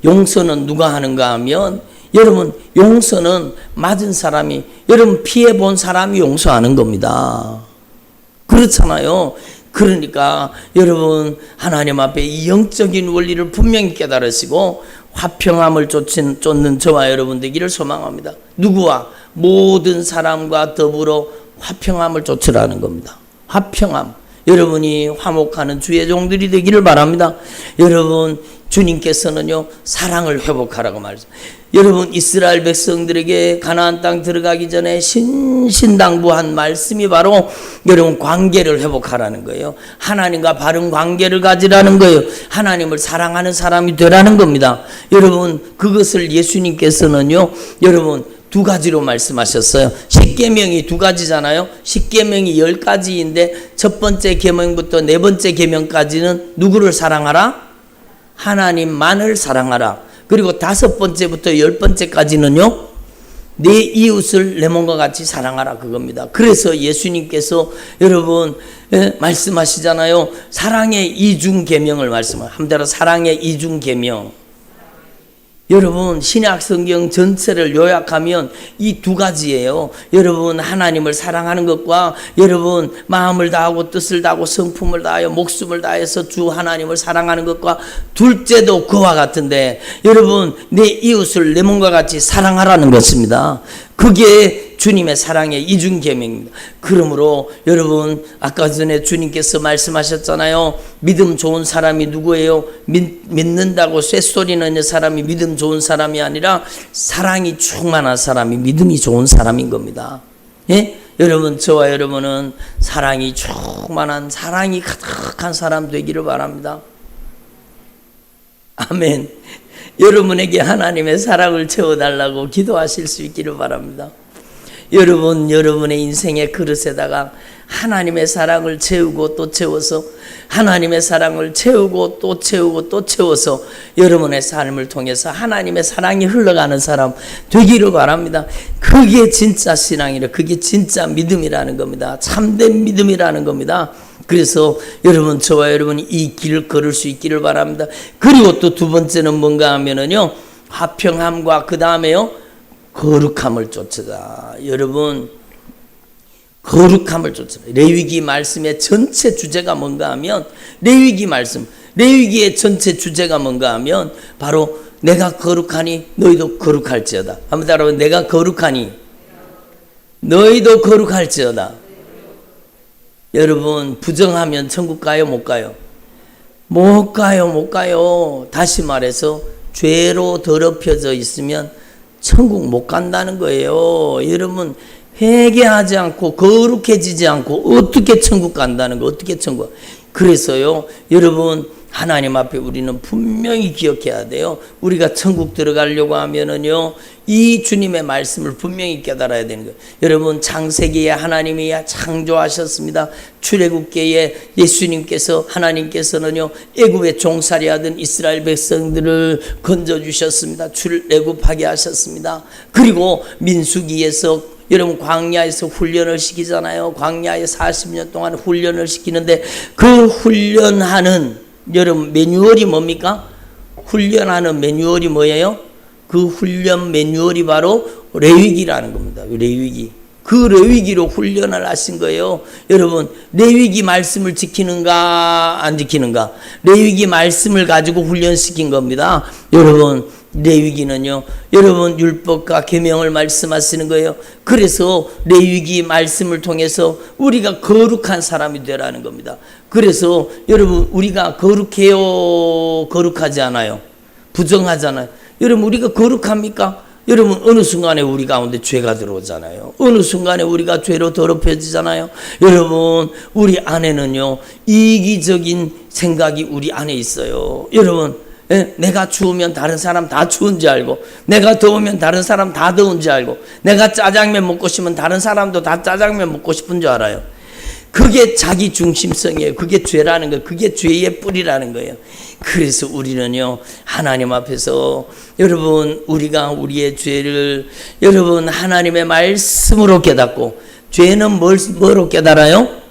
용서는 누가 하는가 하면 여러분 용서는 맞은 사람이, 여러분 피해 본 사람이 용서하는 겁니다. 그렇잖아요. 그러니까 여러분 하나님 앞에 이 영적인 원리를 분명히 깨달으시고 화평함을 쫓는 저와 여러분 되기를 소망합니다. 누구와? 모든 사람과 더불어 화평함을 쫓으라는 겁니다. 화평함. 여러분이 화목하는 주의 종들이 되기를 바랍니다. 여러분 주님께서는요 사랑을 회복하라고 말했습니다. 여러분 이스라엘 백성들에게 가나안 땅 들어가기 전에 신신당부한 말씀이 바로 여러분 관계를 회복하라는 거예요. 하나님과 바른 관계를 가지라는 거예요. 하나님을 사랑하는 사람이 되라는 겁니다. 여러분 그것을 예수님께서는요 여러분 두 가지로 말씀하셨어요. 십계명이 두 가지잖아요. 십계명이 10가지인데 첫 번째 계명부터 네 번째 계명까지는 누구를 사랑하라? 하나님만을 사랑하라. 그리고 5번째부터 10번째까지는요 내 이웃을 내 몸과 같이 사랑하라 그겁니다. 그래서 예수님께서 여러분 말씀하시잖아요. 사랑의 이중계명을 말씀합니다. 사랑의 이중계명. 여러분 신약 성경 전체를 요약하면 이 두 가지예요. 여러분 하나님을 사랑하는 것과 여러분 마음을 다하고 뜻을 다하고 성품을 다하여 목숨을 다해서 주 하나님을 사랑하는 것과 둘째도 그와 같은데 여러분 내 이웃을 내 몸과 같이 사랑하라는 것입니다. 그게 주님의 사랑의 이중계명입니다. 그러므로 여러분 아까 전에 주님께서 말씀하셨잖아요. 믿음 좋은 사람이 누구예요? 믿는다고 쇳소리 내는 사람이 믿음 좋은 사람이 아니라 사랑이 충만한 사람이 믿음이 좋은 사람인 겁니다. 예? 여러분 저와 여러분은 사랑이 충만한 사랑이 가득한 사람 되기를 바랍니다. 아멘. 여러분에게 하나님의 사랑을 채워달라고 기도하실 수 있기를 바랍니다. 여러분 여러분의 인생의 그릇에다가 하나님의 사랑을 채우고 또 채워서 하나님의 사랑을 채우고 또 채우고 또 채워서 여러분의 삶을 통해서 하나님의 사랑이 흘러가는 사람 되기를 바랍니다. 그게 진짜 신앙이라, 그게 진짜 믿음이라는 겁니다. 참된 믿음이라는 겁니다. 그래서 여러분 저와 여러분이 이 길을 걸을 수 있기를 바랍니다. 그리고 또 두 번째는 뭔가 하면은요 화평함과 그 다음에요 거룩함을 쫓으라. 여러분 거룩함을 쫓으라. 레위기 말씀의 전체 주제가 뭔가 하면 레위기 말씀, 레위기의 전체 주제가 뭔가 하면 바로 내가 거룩하니 너희도 거룩할지어다. 한번 따라해. 내가 거룩하니 너희도 거룩할지어다. 여러분 부정하면 천국 가요 못 가요? 못 가요 못 가요. 다시 말해서 죄로 더럽혀져 있으면 천국 못 간다는 거예요. 여러분 회개하지 않고 거룩해지지 않고 어떻게 천국 간다는 거, 어떻게 천국. 그래서요 여러분 하나님 앞에 우리는 분명히 기억해야 돼요. 우리가 천국 들어가려고 하면은요 이 주님의 말씀을 분명히 깨달아야 되는 거예요. 여러분 창세기에 하나님이 창조하셨습니다. 출애굽기에 예수님께서 하나님께서는요 애굽에 종살이하던 이스라엘 백성들을 건져 주셨습니다. 출애굽하게 하셨습니다. 그리고 민수기에서 여러분 광야에서 훈련을 시키잖아요. 광야에 40년 동안 훈련을 시키는데 그 훈련하는 여러분 매뉴얼이 뭡니까? 훈련하는 매뉴얼이 뭐예요? 그 훈련 매뉴얼이 바로 레위기라는 겁니다. 레위기. 그 레위기로 훈련을 하신 거예요. 여러분 레위기 말씀을 지키는가 안 지키는가? 레위기 말씀을 가지고 훈련시킨 겁니다. 여러분 레위기는요, 여러분 율법과 계명을 말씀하시는 거예요. 그래서 레위기 말씀을 통해서 우리가 거룩한 사람이 되라는 겁니다. 그래서 여러분 우리가 거룩해요, 거룩하지 않아요? 부정하잖아요. 여러분 우리가 거룩합니까? 여러분 어느 순간에 우리 가운데 죄가 들어오잖아요. 어느 순간에 우리가 죄로 더럽혀지잖아요. 여러분 우리 안에는요 이기적인 생각이 우리 안에 있어요. 여러분 내가 추우면 다른 사람 다 추운지 알고, 내가 더우면 다른 사람 다 더운지 알고, 내가 짜장면 먹고 싶으면 다른 사람도 다 짜장면 먹고 싶은 줄 알아요. 그게 자기 중심성이에요. 그게 죄라는 거예요. 그게 죄의 뿌리라는 거예요. 그래서 우리는요 하나님 앞에서 여러분 우리가 우리의 죄를 여러분 하나님의 말씀으로 깨닫고, 죄는 뭐로 깨달아요?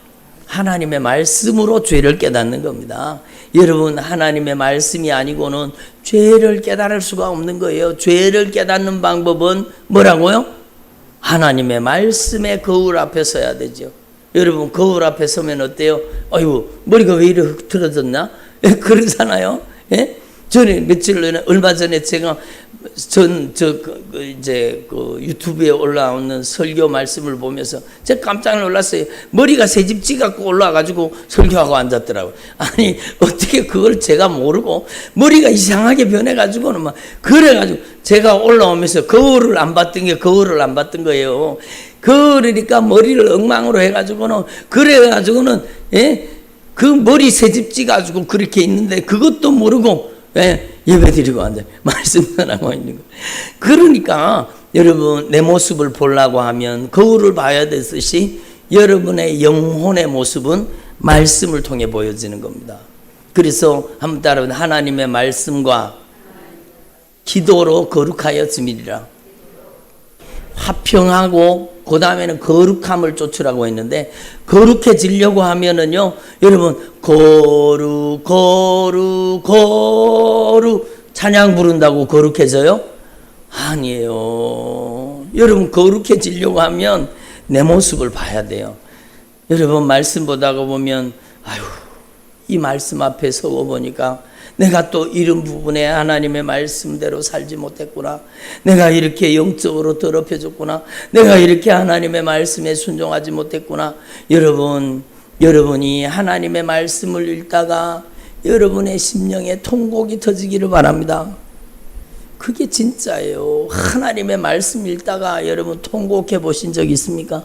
하나님의 말씀으로 죄를 깨닫는 겁니다. 여러분 하나님의 말씀이 아니고는 죄를 깨달을 수가 없는 거예요. 죄를 깨닫는 방법은 뭐라고요? 하나님의 말씀의 거울 앞에 서야 되죠. 여러분 거울 앞에 서면 어때요? 아이고 머리가 왜 이렇게 틀어졌나? 그러잖아요. 예? 저는 며칠 전에 얼마 전에 제가 유튜브에 올라오는 설교 말씀을 보면서 제가 깜짝 놀랐어요. 머리가 새집지 갖고 올라와가지고 설교하고 앉았더라고요. 아니 어떻게 그걸 제가 모르고 머리가 이상하게 변해가지고는 막 그래가지고 제가 올라오면서 거울을 안 봤던 게 거울을 안 봤던 거예요. 그러니까 머리를 엉망으로 해가지고는 그래가지고는 그 머리 새집지 가지고 그렇게 있는데 그것도 모르고 예배 드리고 앉아 말씀 전하고 있는 거. 그러니까 여러분 내 모습을 보려고 하면 거울을 봐야 되듯이 여러분의 영혼의 모습은 말씀을 통해 보여지는 겁니다. 그래서 한번 따라해 하나님의 말씀과 기도로 거룩하여 지밀이라. 화평하고 그 다음에는 거룩함을 쫓으라고 했는데, 거룩해지려고 하면은요 여러분 거룩 찬양 부른다고 거룩해져요? 아니에요. 여러분 거룩해지려고 하면 내 모습을 봐야 돼요. 여러분 말씀 보다가 보면 아유 이 말씀 앞에 서고 보니까 내가 또 이런 부분에 하나님의 말씀대로 살지 못했구나. 내가 이렇게 영적으로 더럽혀졌구나. 내가 이렇게 하나님의 말씀에 순종하지 못했구나. 여러분이 하나님의 말씀을 읽다가 여러분의 심령에 통곡이 터지기를 바랍니다. 그게 진짜예요. 하나님의 말씀 읽다가 여러분 통곡해 보신 적 있습니까?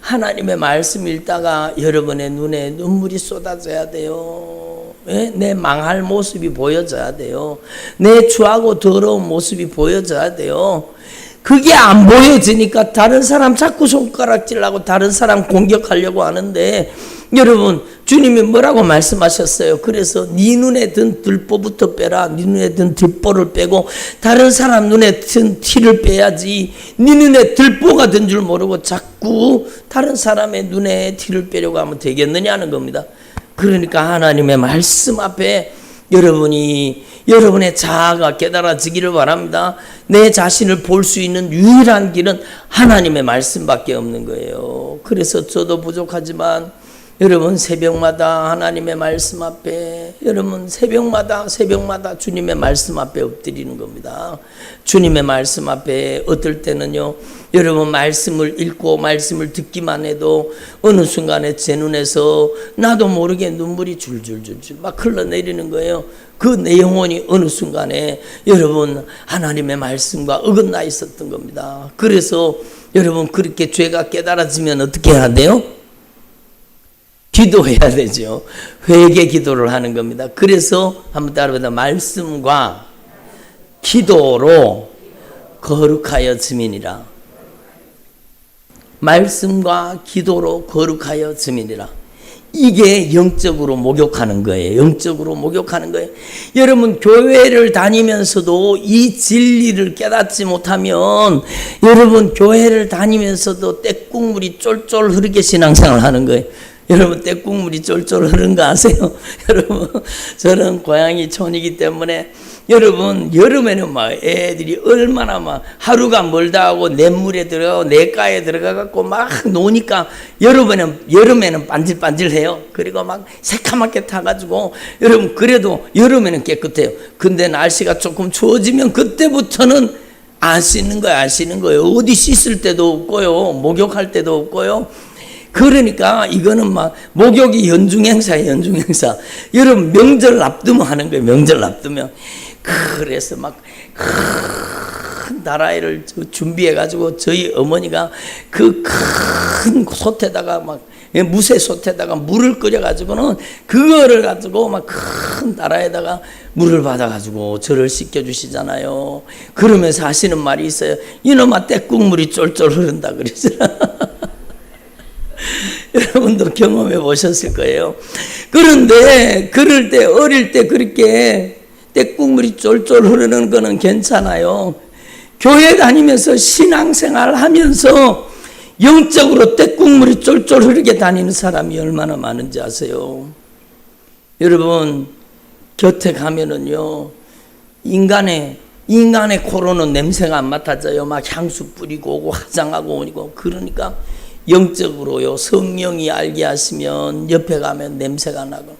하나님의 말씀 읽다가 여러분의 눈에 눈물이 쏟아져야 돼요. 내 망할 모습이 보여져야 돼요. 내 추하고 더러운 모습이 보여져야 돼요. 그게 안 보여지니까 다른 사람 자꾸 손가락질하고 다른 사람 공격하려고 하는데, 여러분 주님이 뭐라고 말씀하셨어요? 그래서 네 눈에 든 들보부터 빼라. 네 눈에 든 들보를 빼고 다른 사람 눈에 든 티를 빼야지. 네 눈에 들보가 든 줄 모르고 자꾸 다른 사람의 눈에 티를 빼려고 하면 되겠느냐는 겁니다. 그러니까 하나님의 말씀 앞에 여러분의 자아가 깨달아지기를 바랍니다. 내 자신을 볼 수 있는 유일한 길은 하나님의 말씀밖에 없는 거예요. 그래서 저도 부족하지만 여러분 새벽마다 하나님의 말씀 앞에, 여러분 새벽마다 주님의 말씀 앞에 엎드리는 겁니다. 주님의 말씀 앞에 어떨 때는요 여러분 말씀을 읽고 말씀을 듣기만 해도 어느 순간에 제 눈에서 나도 모르게 눈물이 줄줄줄줄 막 흘러내리는 거예요. 그 내 영혼이 어느 순간에 여러분 하나님의 말씀과 어긋나 있었던 겁니다. 그래서 여러분 그렇게 죄가 깨달아지면 어떻게 해야 돼요? 기도해야 되죠. 회개 기도를 하는 겁니다. 그래서 한번 따라해보자. 말씀과 기도로 거룩하여 지민이라. 말씀과 기도로 거룩하여 지민이라. 이게 영적으로 목욕하는 거예요. 영적으로 목욕하는 거예요. 여러분 교회를 다니면서도 이 진리를 깨닫지 못하면 여러분 교회를 다니면서도 떼국물이 쫄쫄 흐르게 신앙생활 하는 거예요. 여러분 떼국물이 쫄쫄 흐르는 거 아세요? 여러분 저는 고향이 촌이기 때문에 여러분 여름에는 막 애들이 얼마나 막 하루가 멀다 하고 냇물에 들어가고 냇가에 들어가 갖고 막 노니까 여름에는 반질반질해요. 그리고 막 새카맣게 타가지고 여러분 그래도 여름에는 깨끗해요. 근데 날씨가 조금 추워지면 그때부터는 안 씻는 거예요. 안 씻는 거예요. 어디 씻을 때도 없고요. 목욕할 때도 없고요. 그러니까 이거는 막 목욕이 연중행사예요. 연중행사. 여러분 명절 앞두면 하는 거예요. 명절 앞두면. 그래서 막 큰 다라이를 준비해 가지고 저희 어머니가 그 큰 솥에다가 막 무쇠 솥에다가 물을 끓여 가지고는 그거를 가지고 막 큰 다라에다가 물을 받아 가지고 저를 씻겨 주시잖아요. 그러면서 하시는 말이 있어요. 이놈아 떼국물이 쫄쫄 흐른다 그러잖아. 여러분도 경험해 보셨을 거예요. 그런데 그럴 때 어릴 때 그렇게 떼국물이 쫄쫄 흐르는 거는 괜찮아요. 교회 다니면서 신앙생활 하면서 영적으로 떼국물이 쫄쫄 흐르게 다니는 사람이 얼마나 많은지 아세요? 여러분 곁에 가면은요 인간의 코로는 냄새가 안 맡아져요. 막 향수 뿌리고 오고 화장하고 오고 그러니까 영적으로요 성령이 알게 하시면 옆에 가면 냄새가 나고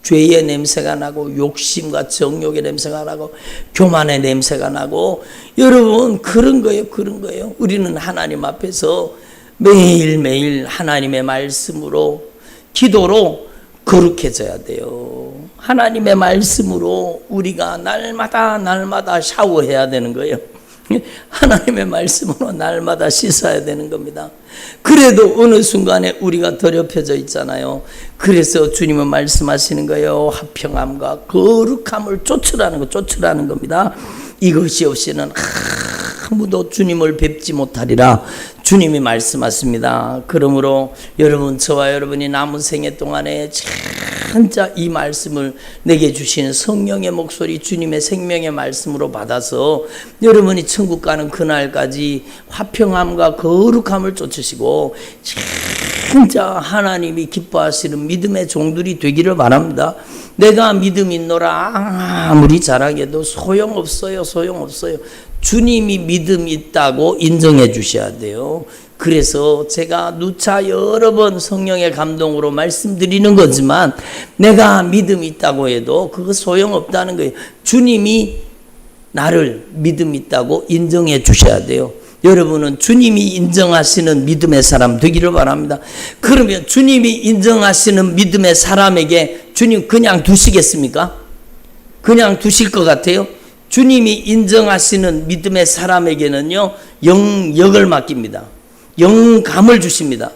죄의 냄새가 나고 욕심과 정욕의 냄새가 나고 교만의 냄새가 나고 여러분 그런 거예요. 우리는 하나님 앞에서 매일매일 하나님의 말씀으로 기도로 거룩해져야 돼요. 하나님의 말씀으로 우리가 날마다 샤워해야 되는 거예요. 하나님의 말씀으로 날마다 씻어야 되는 겁니다. 그래도 어느 순간에 우리가 더럽혀져 있잖아요. 그래서 주님은 말씀하시는 거예요. 화평함과 거룩함을 쫓으라는 겁니다. 이것이 없이는 아무도 주님을 뵙지 못하리라 주님이 말씀하십니다. 그러므로 여러분 저와 여러분이 남은 생애 동안에 진짜 이 말씀을 내게 주시는 성령의 목소리 주님의 생명의 말씀으로 받아서 여러분이 천국 가는 그날까지 화평함과 거룩함을 쫓으시고 진짜 하나님이 기뻐하시는 믿음의 종들이 되기를 바랍니다. 내가 믿음 있노라 아무리 자랑해도 소용없어요. 주님이 믿음 있다고 인정해 주셔야 돼요. 그래서 제가 누차 여러 번 성령의 감동으로 말씀드리는 거지만 내가 믿음 있다고 해도 그거 소용없다는 거예요. 주님이 나를 믿음 있다고 인정해 주셔야 돼요. 여러분은 주님이 인정하시는 믿음의 사람 되기를 바랍니다. 그러면 주님이 인정하시는 믿음의 사람에게 주님 그냥 두시겠습니까? 그냥 두실 것 같아요? 주님이 인정하시는 믿음의 사람에게는요 영역을 맡깁니다. 영감을 주십니다.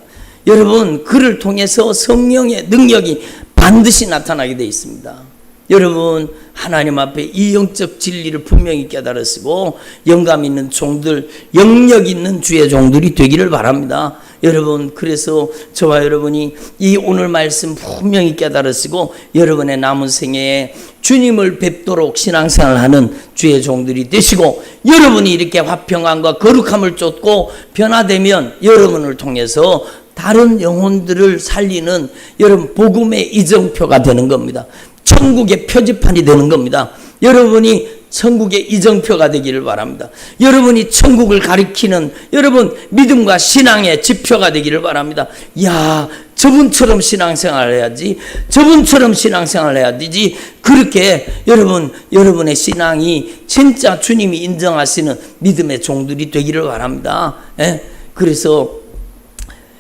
여러분 그를 통해서 성령의 능력이 반드시 나타나게 되어 있습니다. 여러분 하나님 앞에 이 영적 진리를 분명히 깨달으시고 영감 있는 종들, 영역 있는 주의 종들이 되기를 바랍니다. 여러분 그래서 저와 여러분이 이 오늘 말씀 분명히 깨달으시고 여러분의 남은 생애에 주님을 뵙도록 신앙생활하는 주의 종들이 되시고 여러분이 이렇게 화평함과 거룩함을 쫓고 변화되면 여러분을 통해서 다른 영혼들을 살리는 여러분 복음의 이정표가 되는 겁니다. 천국의 표지판이 되는 겁니다. 여러분이 천국의 이정표가 되기를 바랍니다. 여러분이 천국을 가리키는 여러분 믿음과 신앙의 지표가 되기를 바랍니다. 야, 저분처럼 신앙생활을 해야지. 저분처럼 신앙생활을 해야 되지. 그렇게 여러분의 신앙이 진짜 주님이 인정하시는 믿음의 종들이 되기를 바랍니다. 예? 그래서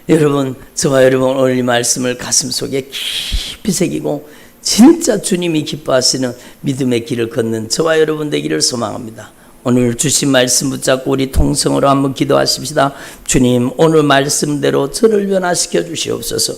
여러분 저와 여러분 오늘 이 말씀을 가슴속에 깊이 새기고 진짜 주님이 기뻐하시는 믿음의 길을 걷는 저와 여러분 되기를 소망합니다. 오늘 주신 말씀 붙잡고 우리 통성으로 한번 기도하십시다. 주님 오늘 말씀대로 저를 변화시켜 주시옵소서.